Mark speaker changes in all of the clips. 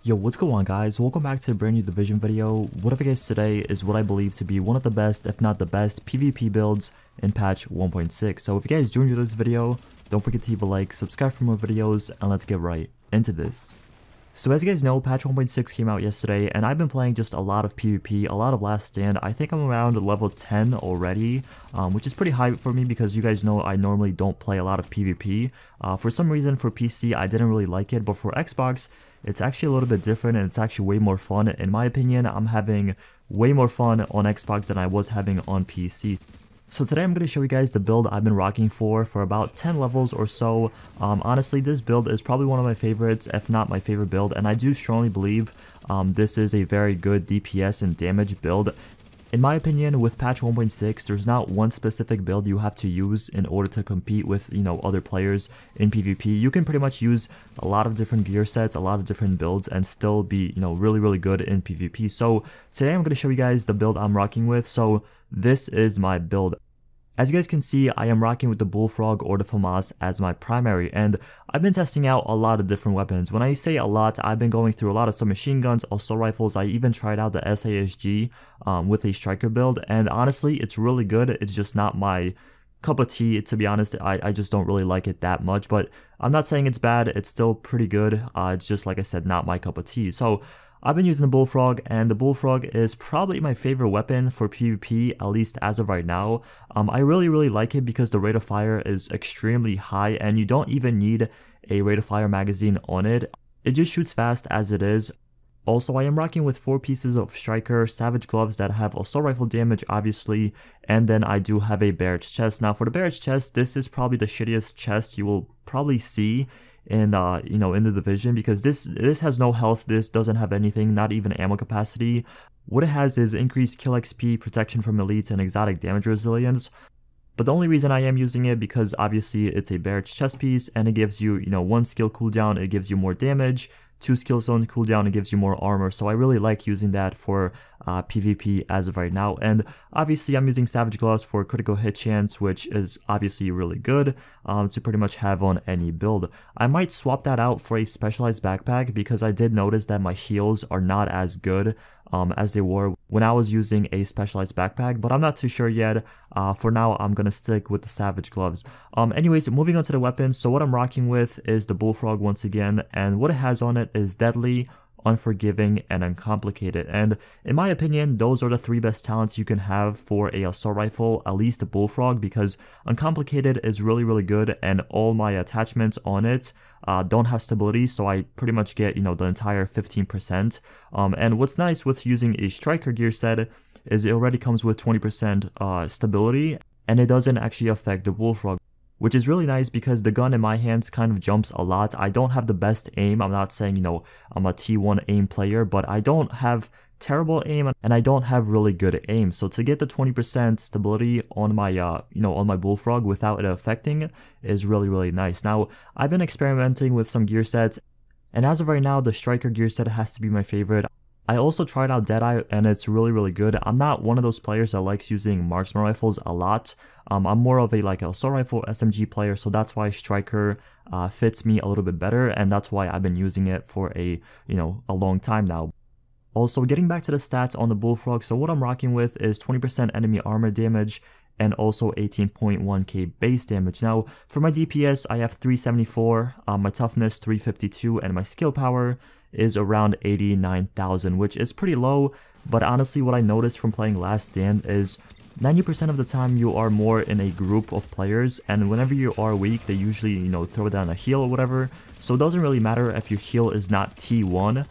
Speaker 1: Yo, what's going on guys? Welcome back to a brand new Division video. What I have guys today is what I believe to be one of the best, if not the best, PvP builds in patch 1.6. So if you guys do enjoy this video, don't forget to leave a like, subscribe for more videos, and let's get right into this. So as you guys know, patch 1.6 came out yesterday, and I've been playing just a lot of PvP, a lot of Last Stand. I think I'm around level 10 already, which is pretty high for me because you guys know I normally don't play a lot of PvP. For some reason for PC I didn't really like it, but for Xbox it's actually a little bit different and it's actually way more fun. In my opinion, I'm having way more fun on Xbox than I was having on PC. So today I'm going to show you guys the build I've been rocking for about 10 levels or so. Honestly, this build is probably one of my favorites, if not my favorite build, and I do strongly believe this is a very good DPS and damage build. In my opinion, with patch 1.6, there's not one specific build you have to use in order to compete with, other players in PvP. You can pretty much use a lot of different gear sets, a lot of different builds, and still be, really good in PvP. So today I'm going to show you guys the build I'm rocking with. So this is my build. As you guys can see, I am rocking with the Bullfrog or the FAMAS as my primary, and I've been testing out a lot of different weapons. When I say a lot, I've been going through a lot of submachine guns, assault rifles. I even tried out the SASG with a striker build, and honestly, it's really good. It's just not my cup of tea, to be honest. I just don't really like it that much, but I'm not saying it's bad. It's still pretty good. It's just, like I said, not my cup of tea. So I've been using the Bullfrog, and the Bullfrog is probably my favorite weapon for PvP, at least as of right now. I really like it because the rate of fire is extremely high, and you don't even need a rate of fire magazine on it. It just shoots fast as it is. Also, I am rocking with 4 pieces of striker, savage gloves that have assault rifle damage, obviously, and then I do have a Barrett's chest. Now, for the Barrett's chest, this is probably the shittiest chest you will probably see in in the division, because this has no health. This doesn't have anything, not even ammo capacity. What it has is increased kill XP, protection from elites, and exotic damage resilience. But the only reason I am using it because obviously it's a Barrett's chest piece, and it gives you 1 skill cooldown, it gives you more damage, 2 skill zone cooldown, it gives you more armor. So I really like using that for PvP as of right now. And obviously I'm using savage gloves for critical hit chance, which is obviously really good to pretty much have on any build. I might swap that out for a specialized backpack because I did notice that my heals are not as good as they were when I was using a specialized backpack, but I'm not too sure yet. For now, I'm gonna stick with the savage gloves. Anyways, moving on to the weapons. So what I'm rocking with is the Bullfrog once again, and what it has on it is deadly, unforgiving, and uncomplicated. And in my opinion, those are the 3 best talents you can have for a assault rifle, at least the Bullfrog, because uncomplicated is really good, and all my attachments on it don't have stability, so I pretty much get the entire 15%. And what's nice with using a striker gear set is it already comes with 20% stability, and it doesn't actually affect the Bullfrog, which is really nice because the gun in my hands kind of jumps a lot. I don't have the best aim. I'm not saying, I'm a T1 aim player, but I don't have terrible aim and I don't have really good aim. So to get the 20% stability on my, on my Bullfrog without it affecting is really nice. Now, I've been experimenting with some gear sets, and as of right now, the striker gear set has to be my favorite. I also tried out Deadeye, and it's really good. I'm not one of those players that likes using marksman rifles a lot. I'm more of a assault rifle SMG player, so that's why striker fits me a little bit better, and that's why I've been using it for a long time now. Also, getting back to the stats on the Bullfrog, so what I'm rocking with is 20% enemy armor damage and also 18.1k base damage. Now, for my DPS, I have 374, my toughness 352, and my skill power is around 89,000, which is pretty low. But honestly, what I noticed from playing Last Stand is 90% of the time you are more in a group of players, and whenever you are weak, they usually, throw down a heal or whatever. So it doesn't really matter if your heal is not T1.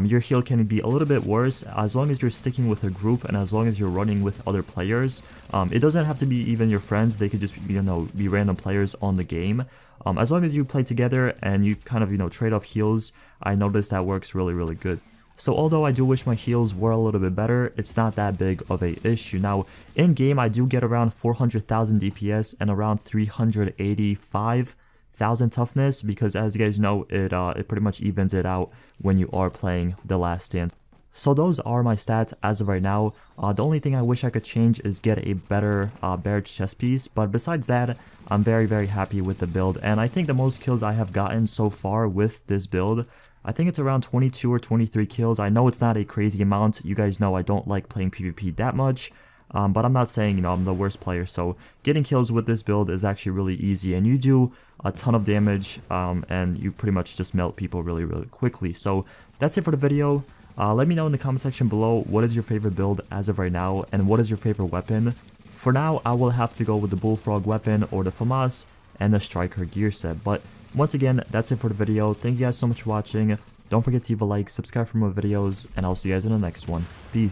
Speaker 1: Your heal can be a little bit worse as long as you're sticking with a group and as long as you're running with other players. It doesn't have to be even your friends. They could just be random players on the game. As long as you play together and you kind of trade off heals, I noticed that works really good. So although I do wish my heals were a little bit better, it's not that big of a issue. Now, in game I do get around 400,000 DPS and around 385,000 toughness, because as you guys know, it pretty much evens it out when you are playing the Last Stand. So those are my stats as of right now. The only thing I wish I could change is get a better Barrage chest piece, but besides that, I'm very happy with the build, and I think the most kills I have gotten so far with this build, I think it's around 22 or 23 kills. I know it's not a crazy amount. You guys know I don't like playing PvP that much, but I'm not saying, you know, I'm the worst player, so getting kills with this build is actually really easy, and you do a ton of damage, and you pretty much just melt people really quickly. So that's it for the video. Let me know in the comment section below what is your favorite build as of right now, and what is your favorite weapon. For now, I will have to go with the Bullfrog weapon or the FAMAS and the Striker gear set. But once again, that's it for the video. Thank you guys so much for watching. Don't forget to leave a like, subscribe for more videos, and I'll see you guys in the next one. Peace.